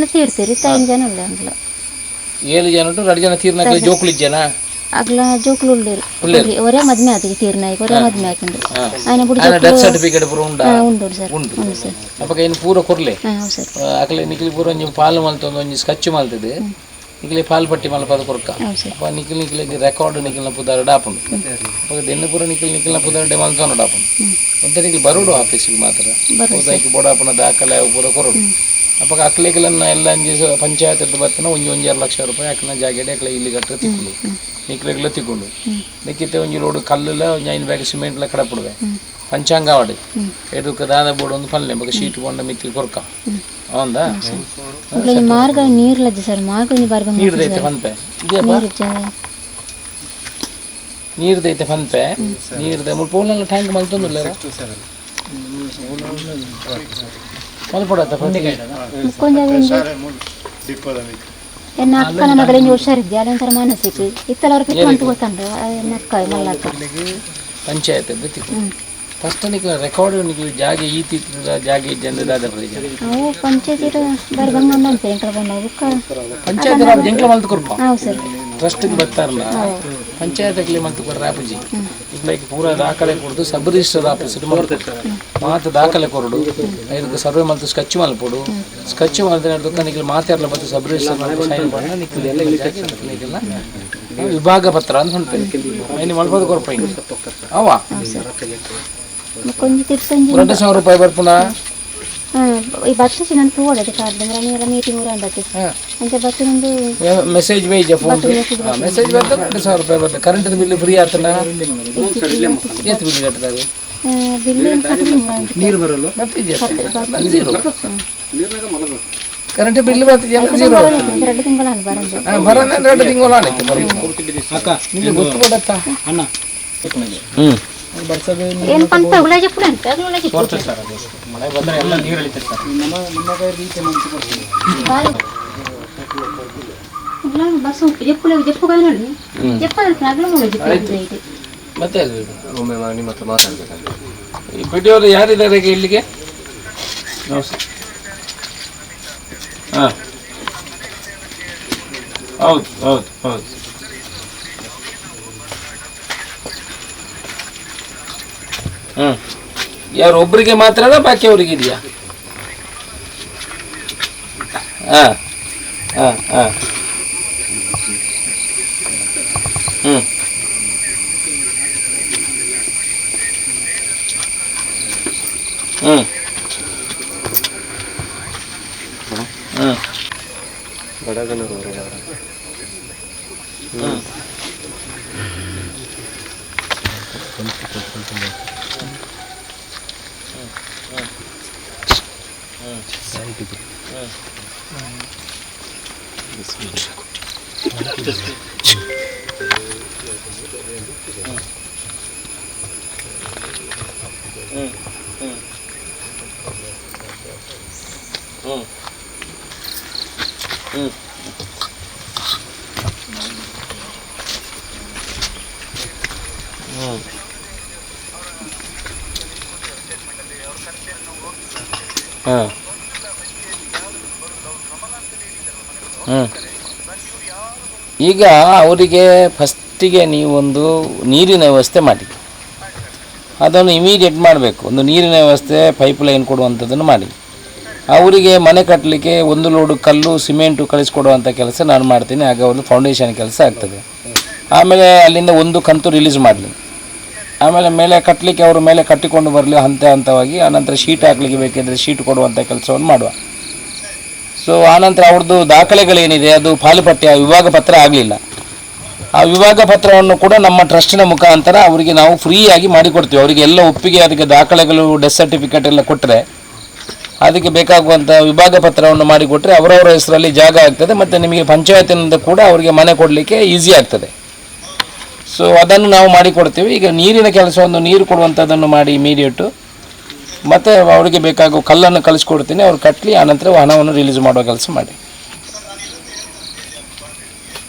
7 ಜನ ಟು 2 ಜನ ತೀರ್ನಾಗ ಜೋಕುಲಿ ಜನ ಅಗ್ಲ ಜೋಕುಲು ಉಳ್ಳೇರು ಒರೇ ಮದ್ಮೆ ಆದಿಗೆ ತೀರ್ನಾಗ ಒರೇ ಮದ್ಮೆ ಆಕಿಂದು ಆಯ್ನ ಬುಡಿ ಡೆತ್ ಸರ್ಟಿಫಿಕೇಟ್ ಪೂರ ಉಂಡಾ ಉಂಡು ಸರ್ ಉಂಡು ಸರ್ ಅಪಕ ಏನು ಪೂರ ಕೊರ್ಲೆ ಅಕಲೆ ನಿಖಿಲಿ ಪೂರ ಒಂಜಿ ಪಾಲು ಮಲ್ತೊಂದು ಒಂಜಿ ಸ್ಕಚ್ ಮಲ್ತದೆ ನಿಖಿಲೆ ಪಾಲು ಪಟ್ಟಿ ಮಲ್ಪದ ಕೊರ್ಕ ಅಪ್ಪ ನಿಖಿಲಿಗೆ ರೆಕಾರ್ಡ್ ನಿಖಿಲ್ನ ಪುದಾರ ಡಾಪುಂಡು ಅವಾಗ ದೆನ್ನ ಪೂರ ನಿಖಿಲ್ನ ಪುದಾರ ಡೆ ಮಲ್ತೊಂಡು ಡಾಪುಂಡು ಎಂತ ನಿಖಿಲ್ ಬರೋಡು ಆಫೀಸಿಗೆ ಮಾತ್ರ ಹೋದಾಕಿ ಬೋಡಾಪುನ ದಾಖಲೆ ಅವು ಪೂರ ಕೊರೋಡು ಅಪ್ಪ ಅಕ್ಲೆಗಳನ್ನ ಎಲ್ಲ ಅಂಜಿ ಪಂಚಾಯತ್ ಬರ್ತನ 1-2 ಲಕ್ಷ ರೂಪಾಯಿ ಅಕ್ಲ ಜಾಗೆಡೆ ಅಕ್ಲೆ ಇಲ್ಲಿ ಗಟ್ಟ ತಿಕ್ಕೊಂಡು ನಿಖಿಲೆಗ್ಲ ತಿಕ್ಕೊಂಡು ನಿಕ್ಕಿತ್ತೆ ಒಂಜಿ ಲೋಡು ಕಲ್ಲುಲ 5 ಬ್ಯಾಗ್ ಸಿಮೆಂಟ್ಲ ಕಡಪುಡುವೆ ಪಂಚಾಂಗ ವಾಡಿ ಎದುಕ ದಾದ ಬೋರ್ಡ್ ಒಂದು ಪಲ್ಲೆ ಬಗ ಶೀಟ್ ಕೊಂಡ ಮಿತ್ತಿ ಕೊರ್ಕ ಹೌದಾ ಮಾರ್ಗ ನೀರ್ಲಜ್ಜಿ ಸರ್ ಮಾರ್ಗ ನೀರ್ದೈತೆ ಫನ್ಪೆ ನೀರ್ದೈತೆ ಫನ್ಪೆ ನೀರ್ದ ಮುಲ್ಪ ಟ್ಯಾಂಕ್ ಮಲ್ತೊಂದುಲ್ಲ ಮಲ್ಪಡತ್ತ ಎನ್ನ ಅಕ್ಕನ ಮಗಳಿಗೆ ಹುಷಾರಿದ್ದೆ ಅದೊಂಥರ ಮಾನಸಿಕ ಇತ್ತಲವ್ರ ಪಿಟ್ಟು ಅಂತ ಗೊತ್ತಂಡು ನಕ್ಕ ಮಲ್ಲಕ್ಕ ಪಂಚಾಯತ್ ಫಸ್ಟ್ ನಿಕ್ಲ ರೆಕಾರ್ಡ್ ನಿಕ್ಲ ಜಾಗೆ ಈ ತಿಕ್ಕ ಜಾಗೆ ಜನದಾದ ಅವು ಪಂಚಾಯತ್ ಬಾರಿ ಬಂಗ ಅಂತ ಎಂಟ್ರ ಬಂದ ಪಂಚಾಯತ್ ಎಂಕ್ಲ ಮಲ್ತು ಕೊಡ್ಪ ಹೌದು ಸರ್ ಟ್ರಸ್ಟ್ಗೆ ಬರ್ತಾರಲ್ಲ ಪಂಚಾಯತ್ಗೆ ಮಲ್ತು ಕೊಡ್ರೆ ಆಪುಜಿ ಇಟ್ಲೈಕ್ ಪೂರ ದಾಖಲೆ ಕೊಡ್ದು ಸಬ್ ರಿಜಿಸ್ಟರ್ ಆಫೀಸ್ ಮಾತು ದಾಖಲೆ ಕೊರಡು ಇದಕ್ಕೆ ಸರ್ವೆ ಮಲ್ತು ಸ್ಕೆಚ್ ಮಲ್ಪೊಡು ಸ್ಕೆಚ್ ಮಲ್ತು ನಿಕ್ಲ ಮಾತಾಡಲ ಮತ್ತು ಸಬ್ ರಿಜಿಸ್ಟರ್ ಸೈನ್ ಮಾಡಿ ನಿಕ್ಲ ಎಲ್ಲ ಜಾಗೆ ನಿಕ್ಲ ವಿಭಾಗ ಪತ್ರ ಅಂತ ಹೊಂಟೆ ಐನು ಮಲ್ಪದು ಕೊರಪ ಅವ ಕೊಂಚ ತಿರ್ಸಂಜಿ 2,000 ರೂಪಾಯಿ ಬರ್ಪುನ ಈ ಬರ್ತದೆ ನಾನು ತೋಡದೆ ಕಾರ್ಡ್ ಎಲ್ಲ ಮೀಟಿಂಗ್ ಊರಂದಕ್ಕೆ ಅಂತ ಬರ್ತದೊಂದು ಮೆಸೇಜ್ ವೇಜ್ ಫೋನ್ ಮೆಸೇಜ್ ಬರ್ತದೆ 2,000 ರೂಪಾಯಿ ಬರ್ತದೆ ಕರೆಂಟ್ ಬಿಲ್ ಫ್ರೀ ಆಗ್ತದ ಎಷ್ಟು ಬಿಲ್ ಕಟ್ಟದಾಗ ಬಿಲ್ ನೀರು ಬರಲ್ಲ ಕರೆಂಟ್ ಬಿಲ್ ಬರ್ತದೆ ಜೀರೋ 2 ತಿಂಗಳು ಬರಂದು ಬರೋಣ 2 ತಿಂಗಳು ಆಯ್ತು ಅಕ್ಕ ನಿಮಗೆ ಗೊತ್ತು ಕೊಡತ್ತಾ ಅಣ್ಣ ಏನು ಪಂತ ಉಳ ಚೆಪ್ಪು ಅಂತ ಉಳ ಚೆಪ್ಪು ಸರ್ ಅದು ಮಳೆ ಬಂದರೆ ಎಲ್ಲ ನೀರು ಇಳಿತದೆ ಸರ್ ನಮ್ಮ ಕೈ ರೀತಿ ನಾನು ಬಸ್ ಚೆಪ್ಪು ಚೆಪ್ಪು ಕೈ ನೋಡಿ ಚೆಪ್ಪು ಪ್ರಾಬ್ಲಮ್ ಉಳ ಚೆಪ್ಪು ಮತ್ತೆ ಒಮ್ಮೆ ನಿಮ್ಮ ಹತ್ರ ಮಾತಾಡ್ಬೇಕು ಈ ಪಿಡಿಯವರು ಯಾರಿದ್ದಾರೆ ಇಲ್ಲಿಗೆ ಹಾಂ ಹೌದು ಹೌದು ಹೌದು ಯಾರು ಒಬ್ಬರಿಗೆ ಮಾತ್ರ ಬಾಕಿ ಅವರಿಗೆ ಇದೆಯಾ ಹಾಂ ಹಾಂ ಹಾಂ ಹ್ಞೂ ಹ್ಞೂ ಹ್ಞೂ ಬಡಗನೂರು ಹ್ಞೂ ಈಗ ಅವರಿಗೆ ಫಸ್ಟಿಗೆ ನೀವೊಂದು ನೀರಿನ ವ್ಯವಸ್ಥೆ ಮಾಡಿ ಅದನ್ನು ಇಮಿಡಿಯೇಟ್ ಮಾಡಬೇಕು. ಒಂದು ನೀರಿನ ವ್ಯವಸ್ಥೆ ಪೈಪ್ ಲೈನ್ ಕೊಡುವಂಥದ್ದನ್ನು ಮಾಡಿ ಅವರಿಗೆ ಮನೆ ಕಟ್ಟಲಿಕ್ಕೆ 1 ಲೋಡು ಕಲ್ಲು ಸಿಮೆಂಟು ಕಳಿಸ್ಕೊಡುವಂಥ ಕೆಲಸ ನಾನು ಮಾಡ್ತೀನಿ. ಆಗ ಅವ್ರದ್ದು ಫೌಂಡೇಶನ್ ಕೆಲಸ ಆಗ್ತದೆ. ಆಮೇಲೆ ಅಲ್ಲಿಂದ 1 ಕಂತು ರಿಲೀಸ್ ಮಾಡಲಿ. ಆಮೇಲೆ ಮೇಲೆ ಕಟ್ಟಲಿಕ್ಕೆ ಅವರು ಮೇಲೆ ಕಟ್ಟಿಕೊಂಡು ಬರಲಿ ಹಂತ ಹಂತವಾಗಿ. ಆನಂತರ ಶೀಟ್ ಹಾಕಲಿಕ್ಕೆ ಬೇಕಿದ್ದರೆ ಶೀಟ್ ಕೊಡುವಂಥ ಕೆಲಸವನ್ನು ಮಾಡುವ. ಸೊ ಆನಂತರ ಅವ್ರದ್ದು ದಾಖಲೆಗಳೇನಿದೆ ಅದು ಪಾಲುಪಟ್ಟಿ ವಿಭಾಗ ಪತ್ರ ಆಗಲಿಲ್ಲ. ಆ ವಿಭಾಗ ಪತ್ರವನ್ನು ಕೂಡ ನಮ್ಮ ಟ್ರಸ್ಟಿನ ಮುಖಾಂತರ ಅವರಿಗೆ ನಾವು ಫ್ರೀಯಾಗಿ ಮಾಡಿಕೊಡ್ತೀವಿ. ಅವರಿಗೆ ಎಲ್ಲ ಒಪ್ಪಿಗೆ ಅದಕ್ಕೆ ದಾಖಲೆಗಳು ಡೆತ್ ಸರ್ಟಿಫಿಕೇಟ್ ಎಲ್ಲ ಕೊಟ್ಟರೆ ಅದಕ್ಕೆ ಬೇಕಾಗುವಂಥ ವಿಭಾಗ ಪತ್ರವನ್ನು ಮಾಡಿಕೊಟ್ರೆ ಅವರವರ ಹೆಸರಲ್ಲಿ ಜಾಗ ಆಗ್ತದೆ ಮತ್ತು ನಿಮಗೆ ಪಂಚಾಯತಿನಿಂದ ಕೂಡ ಅವರಿಗೆ ಮನೆ ಕೊಡಲಿಕ್ಕೆ ಈಸಿ ಆಗ್ತದೆ. ಸೊ ಅದನ್ನು ನಾವು ಮಾಡಿಕೊಡ್ತೀವಿ. ಈಗ ನೀರಿನ ಕೆಲಸವನ್ನು ನೀರು ಕೊಡುವಂಥದ್ದನ್ನು ಮಾಡಿ ಇಮಿಡಿಯೇಟು ಮತ್ತು ಅವರಿಗೆ ಬೇಕಾಗುವ ಕಲ್ಲನ್ನು ಕಳಿಸ್ಕೊಡ್ತೀನಿ, ಅವ್ರು ಕಟ್ಟಲಿ. ಆನಂತರ ಹಣವನ್ನು ರಿಲೀಸ್ ಮಾಡುವ ಕೆಲಸ ಮಾಡಿ.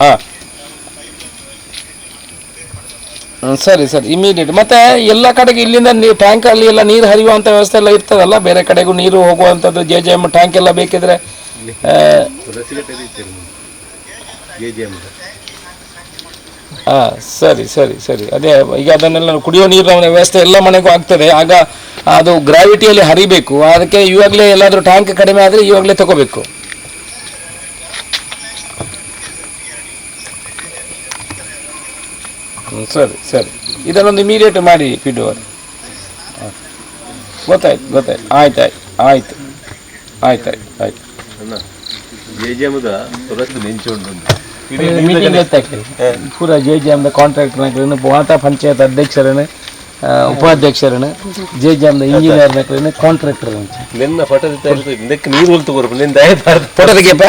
ಹಾಂ ಸರಿ ಸರಿ ಇಮಿಡಿಯೇಟ್. ಮತ್ತು ಎಲ್ಲ ಕಡೆಗೆ ಇಲ್ಲಿಂದ ಟ್ಯಾಂಕಲ್ಲಿ ಎಲ್ಲ ನೀರು ಹರಿಯುವಂಥ ವ್ಯವಸ್ಥೆ ಎಲ್ಲ ಇರ್ತದಲ್ಲ, ಬೇರೆ ಕಡೆಗೂ ನೀರು ಹೋಗುವಂಥದ್ದು JJM ಟ್ಯಾಂಕ್ ಎಲ್ಲ ಬೇಕಿದ್ರೆ ಹಾಂ ಸರಿ ಸರಿ ಸರಿ ಅದೇ ಈಗ ಅದನ್ನೆಲ್ಲ ಕುಡಿಯೋ ನೀರಿನ ವ್ಯವಸ್ಥೆ ಎಲ್ಲ ಮನೆಗೂ ಆಗ್ತದೆ. ಆಗ ಅದು ಗ್ರಾವಿಟಿಯಲ್ಲಿ ಹರಿಬೇಕು. ಅದಕ್ಕೆ ಇವಾಗಲೇ ಎಲ್ಲಾದರೂ ಟ್ಯಾಂಕ್ ಕಡಿಮೆ ಆದರೆ ಇವಾಗಲೇ ತಗೋಬೇಕು. ಸರಿ ಸರಿ ಇದನ್ನೊಂದು ಇಮಿಡಿಯೇಟ್ ಮಾಡಿ ಪಿಡಿಒ. ಗೊತ್ತಾಯ್ತು ಗೊತ್ತಾಯ್ತು ಆಯ್ತು ಆಯ್ತು ಆಯ್ತು ಆಯ್ತು ಆಯ್ತು ಆಯ್ತು ಮೀಟಿಂಗ್ ಎತ್ತಾಗ್ತದೆ ಪೂರ JJMದ ಕಾಂಟ್ರಾಕ್ಟರ್ನ ಮಾತಾ ಪಂಚಾಯತ್ ಅಧ್ಯಕ್ಷರನ್ನು ಉಪಾಧ್ಯಕ್ಷರನ್ನು JJMದ ಇಂಜಿನಿಯರ್ನ ಕಾಂಟ್ರಾಕ್ಟರ್ ನೀರು ಫೋಟೋ ತೆಗಿಯಪ್ಪ.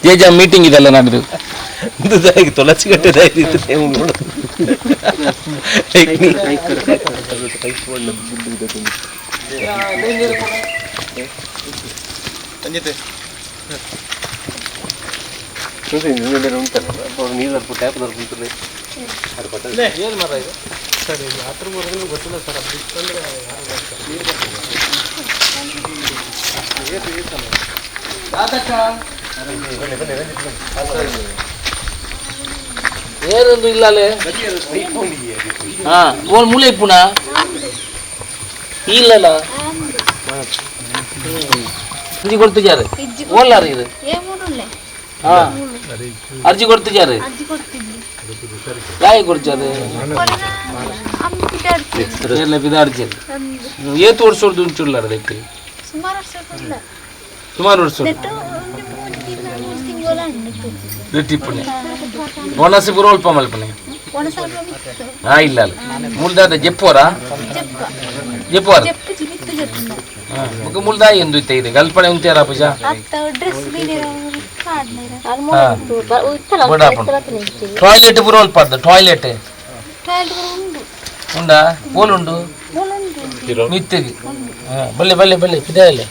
JJM ಮೀಟಿಂಗ್ ಇದೆಲ್ಲ ನಡೆದು ತುಳಸಿ ಕಟ್ಟೆ ಏನು ಮರ ಇದು ಸರ್? ಇದು ಹತ್ರ ಬರೋದು ಗೊತ್ತಿಲ್ಲ ಸರ್. ಅದು ಇತ್ತಂದ್ರೆ ಏನೊಂದು ಇಲ್ಲ ಅಲ್ಲೇ. ಹಾಂ ಓಲ್ ಮೂಲೆ ಪುನಃ ಇಲ್ಲಲ್ಲ ಅರ್ಜಿ ಕೊಡ್ತಿದ್ದಾರೆ ಓಲ್ಲಾರ ಇದು. ಹಾಂ ಅರ್ಜಿ ಕೊಡ್ತಿದ್ದಾರೆ. ಯಾಕೆ ಕೊಡ್ತಾರೆ? ಎಲ್ಲ ಬಿದಾಡ್ತಿ ಏತು ವರ್ಷದ್ದು ಉಂಟುಳ್ಳಾರ ಅದಕ್ಕೆ ಸುಮಾರು ವರ್ಷ ಟಿಪ್ಪಣಿ ಒಣಸಿ ಪುರ ಅಲ್ಪ ಮಲ್ಪನೆ ಹಾಂ ಇಲ್ಲ ಅಲ್ಲ ಮುಳ್ದಾದ ಜಪ್ಪೋರ ಜಪ್ಪೋರ ಹಾಂ ಮುಳ್ದಾಯಿ ಎಂದು ಇತ್ತ ಇದೆ ಕಲ್ಪನೆ ಉಂಟಾರ ಪೂಜಾ ಟಾಯ್ಲೆಟ್ ಪುರ ಅಲ್ಪ ಟಾಯ್ಲೆಟ್ ಉಂಡಾ ಓಲುಂಡು ಮಿತ್ತಿಗೆ ಹಾಂ ಬಲ್ಲೆ ಬಲ್ಲೆ ಬಲ್ಲೆ ಪಿದಾಯಲ್ಲೇ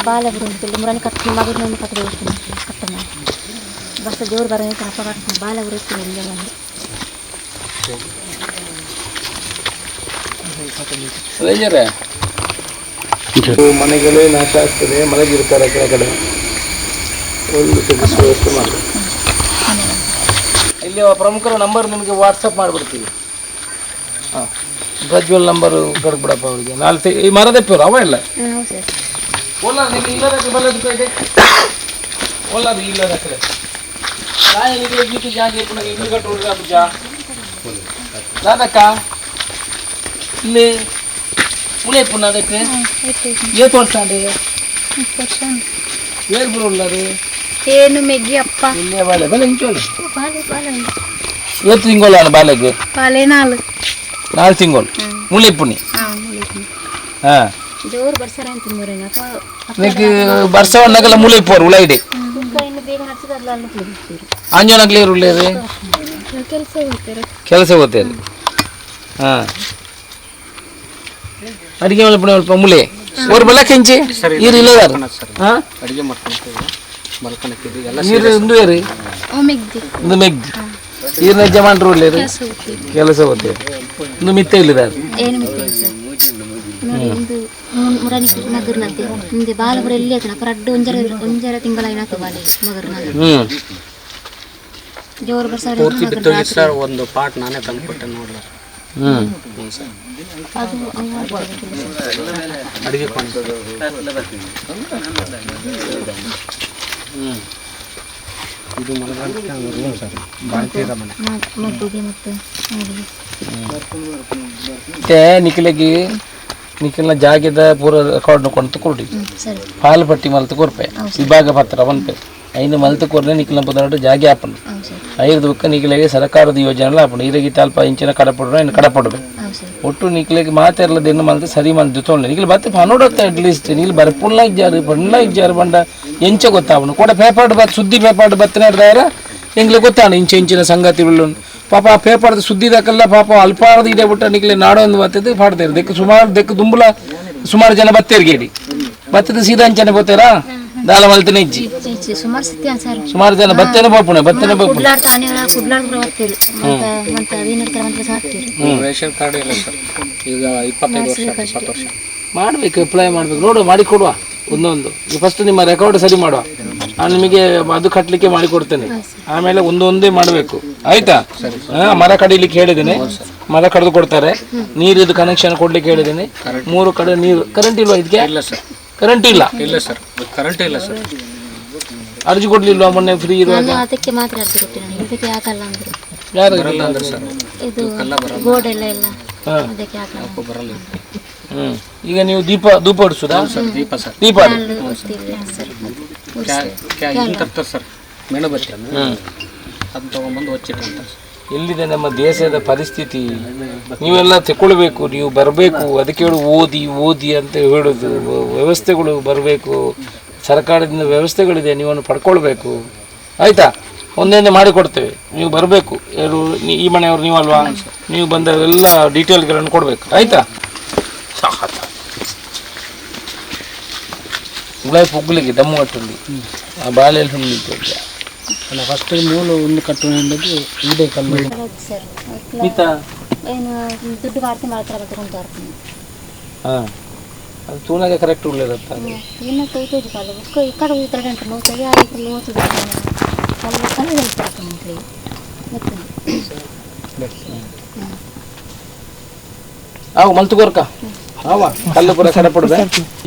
ಬಾಲಗುರು ಕಟ್ಟು ಮಗನ ಕಟ್ಟಡ ಬಸ್ ದೇವ್ರು ಬರೋ ಅಪ್ಪ ಕಟ್ಟ ಬಾಲಗುರು ಮನೆಗಳೇ ನಾಶ ಆಗ್ತದೆ, ಮಲಗಿರ್ತಾರೆ ಆ ಕಡೆ ಒಂದು ವ್ಯವಸ್ಥೆ ಮಾಡಿ. ಇಲ್ಲಿ ಪ್ರಮುಖರ ನಂಬರ್ ನಿಮಗೆ ವಾಟ್ಸಪ್ ಮಾಡಿಬಿಡ್ತೀವಿ. ಹಾಂ ಪ್ರಜ್ವಲ್ ನಂಬರು ಕೊಡ್ಬಿಡಪ್ಪ ಅವ್ರಿಗೆ. ನಾಲ್ಕು ಈ ಮರದಪ್ಪವ್ರು ಅವ ಇಲ್ಲ ಓಲಾರ ನಿಮಗೆ ಇಲ್ಲದಕ್ಕೆ ಬಲ್ಲದಕ್ಕೆ ಇದೆ ಓಲಾರ ಇಲ್ಲದ ಕಡೆ ನಾಯಿಗೆ ಗೀತು ಜಾಗಿ ಇನ್ನು ಕಟ್ಟುವ ಪೂಜಾ ದಾದಕ್ಕ ಇಲ್ಲಿ ಉಳೆ ಪುಣ್ಣ ಅದಕ್ಕೆ ಏತು ವರ್ಷ ಅಂದೆ ಏಳು ಬರು ಉಳ್ಳದು ಏನು ಮೆಗ್ಗಿ ಅಪ್ಪ ಇಲ್ಲೇ ಬಾಲೆ ಬಲೆ ಇಂಚೋಳು ಏತು ತಿಂಗಳು ಬಾಲೆಗೆ ಬಾಲೆ 4 ತಿಂಗಳು ಮುಳೆ ಪುಣ್ಣಿ. ಹಾಂ ಜೋರು ಬರ್ಸರ ಅಂತ ನಿನಗೆ ಬರ್ಸವನ್ನಾಗೆಲ್ಲ ಮುಳೆ ಇಪ್ಪೋರು ಉಳ ಇದೆ ಆಂಜನಗ್ಲೇರು ಉಳ್ಳೇರಿ ಕೆಲಸ ಹೋಗ್ತಾರೆ. ಹಾಂ ಅಡಿಗೆ ಮಲ್ಪಣೆ ಸ್ವಲ್ಪ ಮುಳೆ ಅವ್ರು ಬೆಳಕೆಂಚಿ ನೀರು ಇಲ್ಲದಾರ. ಹಾಂ ನೀರು ಒಂದು ರೀ ಒಂದು ಮೆಗ್ಗಿ ನೀರಿನ ಯಜಮಾನ್ರು ಉಳ್ಳೇರಿ ಕೆಲಸ ಹೋಗ್ತೇವೆ ಒಂದು ಮಿತ್ತೆ ಇಲ್ಲದಾರ. ಮುಂದೆ ಬಾಲಪುರ ಎಲ್ಲಿ ಆಯ್ತು ಅಡ್ಡು ಒಂಜರ ತಿಂಗಳ ಏನಾಯ್ತು ಬಾಲೆ ಮಗರು ಜೋರು ಬರ್ಸ ಒಂದು ಪಾಟ್ ನಾನೇ ತಂದ್ಕೊಟ್ಟೆ ನೋಡ್ಲ. ಅದು ಅಡಿಗೆ ಇದು ರೂಮ್ ಸರ್ ಬಾಳ್ತೀರ ಮನೆ ಮದ್ದಿಗೆ ಮತ್ತು ಮತ್ತೆ ನಿಖಿಲ್ನ ಜಾಗದ ಪೂರ ರೆಕಾರ್ಡ್ ಕೊಂಡು ಕೊಡಿ ಪಾಲು ಪಟ್ಟಿ ಮಲ್ತು ಕೊರ್ಪೆ ವಿಭಾಗ ಪತ್ರ ಒನ್ಪೆ ಐದು ಮಲ್ತು ಕೊರ್ನೆ ನಿಖಿಲ್ನ ಪುದರಟ್ಟು ಜಾಗೆ ಆಪಣ ಐದು ಬುಕ್ಕ ನಿಖಿಲಿಗೆ ಸರ್ಕಾರದ ಯೋಜನೆ ಆಪಣ ಈರಗಿ ತಾಲ್ಪ ಇಂಚಿನ ಕಡಪಡ್ರೆ ಇನ್ನು ಕಡಪಡ್ಬೇಕು ಒಟ್ಟು ನಿಖಿಲಿಗೆ ಮಾತೆರ್ಲದ ಇನ್ನು ಮಲ್ತು ಸರಿ ಮಲ್ತು ತೊಗೊಂಡು ನಿಖಿಲ್ ಮತ್ತೆ ಪನೋಡತ್ತ ಅಟ್ಲೀಸ್ಟ್ ನೀಲ್ ಬರ್ಪುಣ್ಣ ಇಜ್ಜಾರು ಬಂಡ ಎಂಚ ಗೊತ್ತಾವನು ಕೂಡ ಪೇಪರ್ ಬತ್ ಸುದ್ದಿ ಪೇಪರ್ ಬತ್ತನೆ ಹಿಡ್ದಾರ ಎಂಗ್ಲಿಗೆ ಗೊತ್ತಾಣ ಇಂಚಿನ ಸಂಗತಿಗಳು ಪಾಪ ಆ ಪೇಪರ್ದು ಸುದ್ದಿ ದಾಕಲ್ಲ ಪಾಪ ಅಲ್ಪಾರ್ದು ಇದೆ ಬಿಟ್ಟ ನಿಕ್ಲೆ ನಾಡೊಂದು ಬತ್ತದು ಪಾಡ್ತಾರೆ ದೆಕ್ಕ ಸುಮಾರು ಜನ ಬತ್ತೇರ್ಗೇಡಿ ಬತ್ತದ ಸೀದಾ ಅಂಚನೆ ಬೋತಾರಾ ದಾಲ ಮಲ್ತನೆ ಇಜ್ಜಿ ಸುಮಾರು ಜನ ಬತ್ತೇನೆ ಪೋಪುಣೆ ಬತ್ತೇನೆ ಪೋಪುಣೆ ರೇಷನ್ ಕಾರ್ಡ್ ಇಲ್ಲ ಸರ್ ಈಗ 25 ವರ್ಷ 20 ವರ್ಷ ಮಾಡ್ಬೇಕು ಅಪ್ಲೈ ಮಾಡ್ಬೇಕು ನೋಡು ಮಾಡಿ ಕೊಡುವ ಒಂದೊಂದು ಫಸ್ಟ್ ನಿಮ್ಮ ರೆಕಾರ್ಡ್ ಸರಿ ಮಾಡುವ ನಾನು ನಿಮಗೆ ಅದು ಕಟ್ಟಲಿಕ್ಕೆ ಮಾಡಿ ಕೊಡ್ತೇನೆ ಆಮೇಲೆ ಒಂದೊಂದೇ ಮಾಡಬೇಕು ಆಯ್ತಾ. ಮರ ಕಡಿಲಿಕ್ಕೆ ಹೇಳಿದ್ದೇನೆ ಮರ ಕಡಿದು ಕೊಡ್ತಾರೆ ನೀರಿದು ಕನೆಕ್ಷನ್ ಕೊಡ್ಲಿಕ್ಕೆ ಹೇಳಿದ್ದೇನೆ 3 ಕಡೆ ನೀರು ಕರೆಂಟ್ ಇಲ್ವಾ ಇದಕ್ಕೆ? ಇಲ್ಲ ಸರ್ ಕರೆಂಟ್ ಇಲ್ಲ ಸರ್ ಕರೆಂಟ್ ಇಲ್ಲ ಸರ್. ಅರ್ಜಿ ಕೊಡ್ಲಿಲ್ವಾ ಮೊನ್ನೆ ಫ್ರೀ ಇರುವಾಗ? ಅದಕ್ಕೆ ಮಾತ್ರ ಅರ್ಜಿ ಕೊಟ್ಟಿಲ್ಲ ಇದಕ್ಕೆ ಹಾಕಲ್ಲ ಅಂದ್ರು ಯಾರು ಸರ್ ಇದು ಬೋರ್ಡ್ ಎಲ್ಲ ಅದಕ್ಕೆ ಹಾಕಲ್ಲ ಬರಲ್ಲ. ಈಗ ನೀವು ದೀಪ ಹೊಡಿಸುದಾ? ದೀಪ ಸರ್ ದೀಪ ತರ್ತಾರೆ ಸರ್ ಮೆಣಬತ್ತಿ ಅದನ್ನ ತಗೊಂಡ್ಬಂದು ಹಚ್ಚಿಟ್ಕೊಂತಾರೆ. ಎಲ್ಲಿದೆ ನಮ್ಮ ದೇಶದ ಪರಿಸ್ಥಿತಿ? ನೀವೆಲ್ಲ ತಗೊಳ್ಬೇಕು, ನೀವು ಬರಬೇಕು. ಅದಕ್ಕೆ ಹೇಳು ಓದಿ ಅಂತ ಹೇಳೋದು. ವ್ಯವಸ್ಥೆಗಳು ಬರಬೇಕು, ಸರ್ಕಾರದಿಂದ ವ್ಯವಸ್ಥೆಗಳಿದೆ, ನೀವನ್ನು ಪಡ್ಕೊಳ್ಬೇಕು ಆಯ್ತಾ. ಒಂದೇ ಮಾಡಿಕೊಡ್ತೇವೆ. ನೀವು ಬರಬೇಕು, ಯಾರು ಈ ಮನೆಯವರು ನೀವಲ್ವಾ, ನೀವು ಬಂದ ಎಲ್ಲ ಡೀಟೇಲ್ಗಳನ್ನು ಕೊಡಬೇಕು, ಆಯಿತಾ? ಗುಲಾಬಿ ಪುಗ್ಲಿಗೆ ದಮ್ಮು ಕಟ್ಟಲ್ಲಿ ಆ ಬಾಳೆಯಲ್ಲಿ ಹುಣ್ಣಿಗೆ ಅಲ್ಲ ಫಸ್ಟ್ ಮೂಲ ಒಂದು ಕಟ್ಟುವಂಥದ್ದು ಇದೇ ಕಲ್ಲು ಸರ್ ಮಿತ ಏನು ದುಡ್ಡು ಮಾಡ್ತಾರೆ ತಗೊಂಡು ಹಾಂ ಅದು ತೂನಾಗೆ ಕರೆಕ್ಟ್ ಉಳ್ಳೇದತ್ತ ಇನ್ನು ತೋತೋದು ಕಾಲು ಈ ಕಡೆ ಹೋಗ್ತಾರೆ ಅಂತ ನೋಡ್ತಾರೆ ಅದಕ್ಕೆ ನೋಡ್ತಿದ್ದೆ ಕಲ್ಲು ಕಲ್ಲು ಹೇಳ್ತಾರೆ ಮಂತ್ರಿ ಅವು ಮಲ್ತುಗೋರ್ಕ ಅವ ಕಲ್ಲು ಕೂಡ ಕಡಪಡ್ದೆ.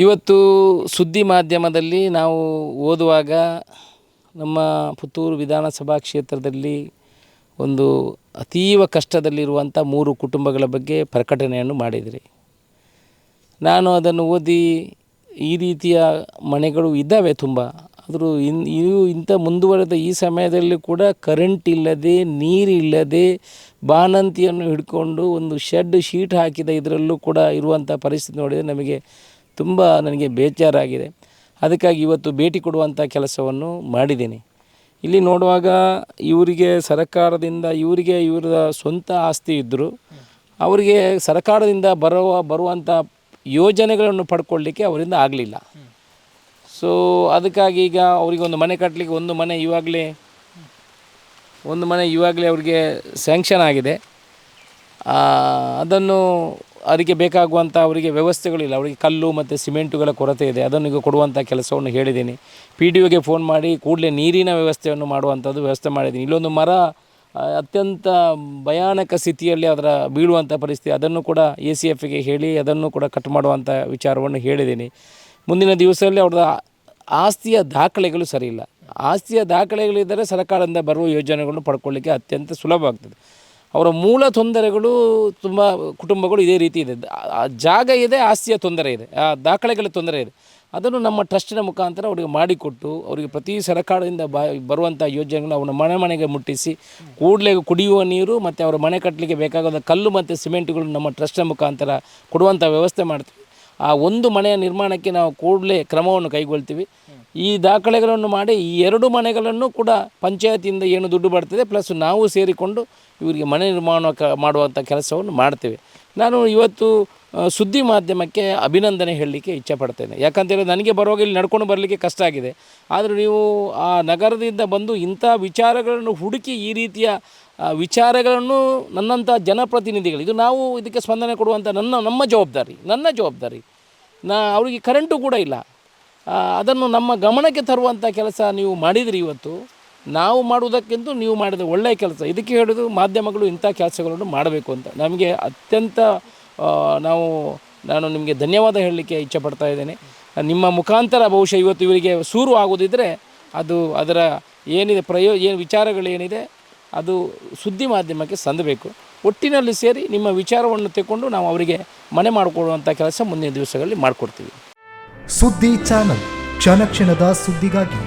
ಇವತ್ತು ಸುದ್ದಿ ಮಾಧ್ಯಮದಲ್ಲಿ ನಾವು ಓದುವಾಗ ನಮ್ಮ ಪುತ್ತೂರು ವಿಧಾನಸಭಾ ಕ್ಷೇತ್ರದಲ್ಲಿ ಒಂದು ಅತೀವ ಕಷ್ಟದಲ್ಲಿರುವಂಥ 3 ಕುಟುಂಬಗಳ ಬಗ್ಗೆ ಪ್ರಕಟಣೆಯನ್ನು ಮಾಡಿದಿರಿ. ನಾನು ಅದನ್ನು ಓದಿ ಈ ರೀತಿಯ ಮನೆಗಳು ಇದ್ದಾವೆ ತುಂಬ, ಆದರೂ ಇವು ಇಂಥ ಮುಂದುವರೆದ ಈ ಸಮಯದಲ್ಲಿ ಕೂಡ ಕರೆಂಟ್ ಇಲ್ಲದೆ, ನೀರಿಲ್ಲದೆ, ಬಾಣಂತಿಯನ್ನು ಹಿಡ್ಕೊಂಡು ಒಂದು ಶೀಟ್ ಹಾಕಿದ ಇದರಲ್ಲೂ ಕೂಡ ಇರುವಂಥ ಪರಿಸ್ಥಿತಿ ನೋಡಿದರೆ ನನಗೆ ಬೇಜಾರಾಗಿದೆ. ಅದಕ್ಕಾಗಿ ಇವತ್ತು ಭೇಟಿ ಕೊಡುವಂಥ ಕೆಲಸವನ್ನು ಮಾಡಿದ್ದೀನಿ. ಇಲ್ಲಿ ನೋಡುವಾಗ ಇವರಿಗೆ ಸರ್ಕಾರದಿಂದ ಇವರ ಸ್ವಂತ ಆಸ್ತಿ ಇದ್ದರೂ ಅವರಿಗೆ ಸರ್ಕಾರದಿಂದ ಬರುವಂಥ ಯೋಜನೆಗಳನ್ನು ಪಡ್ಕೊಳ್ಳಿಕ್ಕೆ ಅವರಿಂದ ಆಗಲಿಲ್ಲ. ಸೊ ಅದಕ್ಕಾಗಿ ಈಗ ಅವರಿಗೆ ಒಂದು ಮನೆ ಕಟ್ಟಲಿಕ್ಕೆ ಒಂದು ಮನೆ ಇವಾಗಲೇ ಅವರಿಗೆ ಸ್ಯಾಂಕ್ಷನ್ ಆಗಿದೆ. ಅದನ್ನು ಅದಕ್ಕೆ ಬೇಕಾಗುವಂಥ ಅವರಿಗೆ ವ್ಯವಸ್ಥೆಗಳಿಲ್ಲ, ಅವರಿಗೆ ಕಲ್ಲು ಮತ್ತು ಸಿಮೆಂಟುಗಳ ಕೊರತೆ ಇದೆ. ಅದನ್ನು ಈಗ ಕೊಡುವಂಥ ಕೆಲಸವನ್ನು ಹೇಳಿದ್ದೀನಿ. PDOಗೆ ಫೋನ್ ಮಾಡಿ ಕೂಡಲೇ ನೀರಿನ ವ್ಯವಸ್ಥೆಯನ್ನು ಮಾಡುವಂಥದ್ದು ವ್ಯವಸ್ಥೆ ಮಾಡಿದ್ದೀನಿ. ಇಲ್ಲೊಂದು ಮರ ಅತ್ಯಂತ ಭಯಾನಕ ಸ್ಥಿತಿಯಲ್ಲಿ ಅದರ ಬೀಳುವಂಥ ಪರಿಸ್ಥಿತಿ, ಅದನ್ನು ಕೂಡ ACFಗೆ ಹೇಳಿ ಅದನ್ನು ಕೂಡ ಕಟ್ ಮಾಡುವಂಥ ವಿಚಾರವನ್ನು ಹೇಳಿದ್ದೀನಿ. ಮುಂದಿನ ದಿವಸದಲ್ಲಿ ಅವ್ರದ್ದು ಆಸ್ತಿಯ ದಾಖಲೆಗಳು ಸರಿ ಇಲ್ಲ. ಆಸ್ತಿಯ ದಾಖಲೆಗಳಿದ್ದರೆ ಸರ್ಕಾರದಿಂದ ಬರುವ ಯೋಜನೆಗಳನ್ನು ಪಡ್ಕೊಳ್ಳಿಕ್ಕೆ ಅತ್ಯಂತ ಸುಲಭ ಆಗ್ತದೆ. ಅವರ ಮೂಲ ತೊಂದರೆಗಳು ತುಂಬ ಕುಟುಂಬಗಳು ಇದೇ ರೀತಿ ಇದೆ. ಜಾಗ ಇದೆ, ಆಸ್ತಿಯ ತೊಂದರೆ ಇದೆ, ದಾಖಲೆಗಳ ತೊಂದರೆ ಇದೆ. ಅದನ್ನು ನಮ್ಮ ಟ್ರಸ್ಟಿನ ಮುಖಾಂತರ ಅವರಿಗೆ ಮಾಡಿಕೊಟ್ಟು ಅವರಿಗೆ ಪ್ರತಿ ಸರ್ಕಾರದಿಂದ ಬರುವಂಥ ಯೋಜನೆಗಳನ್ನು ಅವರ ಮನೆಗೆ ಮುಟ್ಟಿಸಿ ಕೂಡಲೇ ಕುಡಿಯುವ ನೀರು ಮತ್ತು ಅವರ ಮನೆ ಕಟ್ಟಲಿಕ್ಕೆ ಬೇಕಾದ ಕಲ್ಲು ಮತ್ತು ಸಿಮೆಂಟ್ಗಳು ನಮ್ಮ ಟ್ರಸ್ಟಿನ ಮುಖಾಂತರ ಕೊಡುವಂಥ ವ್ಯವಸ್ಥೆ ಮಾಡ್ತೀವಿ. ಆ ಒಂದು ಮನೆಯ ನಿರ್ಮಾಣಕ್ಕೆ ನಾವು ಕೂಡಲೇ ಕ್ರಮವನ್ನು ಕೈಗೊಳ್ತೀವಿ. ಈ ದಾಖಲೆಗಳನ್ನು ಮಾಡಿ ಈ 2 ಮನೆಗಳನ್ನು ಕೂಡ ಪಂಚಾಯತಿಯಿಂದ ಏನು ದುಡ್ಡು ಬರ್ತದೆ ಪ್ಲಸ್ ನಾವು ಸೇರಿಕೊಂಡು ಇವರಿಗೆ ಮನೆ ನಿರ್ಮಾಣ ಮಾಡುವಂಥ ಕೆಲಸವನ್ನು ಮಾಡ್ತೇವೆ. ನಾನು ಇವತ್ತು ಸುದ್ದಿ ಮಾಧ್ಯಮಕ್ಕೆ ಅಭಿನಂದನೆ ಹೇಳಲಿಕ್ಕೆ ಇಚ್ಛೆಪಡ್ತೇನೆ. ಯಾಕಂತೇಳಿದ್ರೆ ನನಗೆ ಬರುವಾಗ ಇಲ್ಲಿ ನಡ್ಕೊಂಡು ಬರಲಿಕ್ಕೆ ಕಷ್ಟ ಆಗಿದೆ. ಆದರೆ ನೀವು ಆ ನಗರದಿಂದ ಬಂದು ಇಂಥ ವಿಚಾರಗಳನ್ನು ಹುಡುಕಿ ಈ ರೀತಿಯ ವಿಚಾರಗಳನ್ನು ನನ್ನಂಥ ಜನಪ್ರತಿನಿಧಿಗಳು ನಾವು ಇದಕ್ಕೆ ಸ್ಪಂದನೆ ಕೊಡುವಂಥ ನನ್ನ ಜವಾಬ್ದಾರಿ. ಅವರಿಗೆ ಕರೆಂಟು ಕೂಡ ಇಲ್ಲ, ಅದನ್ನು ನಮ್ಮ ಗಮನಕ್ಕೆ ತರುವಂಥ ಕೆಲಸ ನೀವು ಮಾಡಿದಿರಿ. ಇವತ್ತು ನಾವು ಮಾಡುವುದಕ್ಕಿಂತ ನೀವು ಮಾಡಿದ ಒಳ್ಳೆಯ ಕೆಲಸ. ಇದಕ್ಕೆ ಹೇಳೋದು ಮಾಧ್ಯಮಗಳು ಇಂಥ ಕೆಲಸಗಳನ್ನು ಮಾಡಬೇಕು ಅಂತ ನಮಗೆ ಅತ್ಯಂತ ನಾನು ನಿಮಗೆ ಧನ್ಯವಾದ ಹೇಳಲಿಕ್ಕೆ ಇಚ್ಛೆಪಡ್ತಾ ಇದ್ದೇನೆ. ನಿಮ್ಮ ಮುಖಾಂತರ ಬಹುಶಃ ಇವತ್ತು ಇವರಿಗೆ ಸೂರು ಆಗೋದಿದ್ದರೆ ಅದರ ಏನಿದೆ ವಿಚಾರಗಳೇನಿದೆ ಅದು ಸುದ್ದಿ ಮಾಧ್ಯಮಕ್ಕೆ ಸಂದಬೇಕು. ಒಟ್ಟಿನಲ್ಲಿ ಸೇರಿ ನಿಮ್ಮ ವಿಚಾರವನ್ನು ತೆಗೆದುಕೊಂಡು ನಾವು ಅವರಿಗೆ ಮನೆ ಮಾಡಿಕೊಡುವಂಥ ಕೆಲಸ ಮುಂದಿನ ದಿವಸಗಳಲ್ಲಿ ಮಾಡಿಕೊಡ್ತೀವಿ. ಸುದ್ದಿ ಚಾನಲ್, ಕ್ಷಣ ಕ್ಷಣದ ಸುದ್ದಿಗಾಗಿ.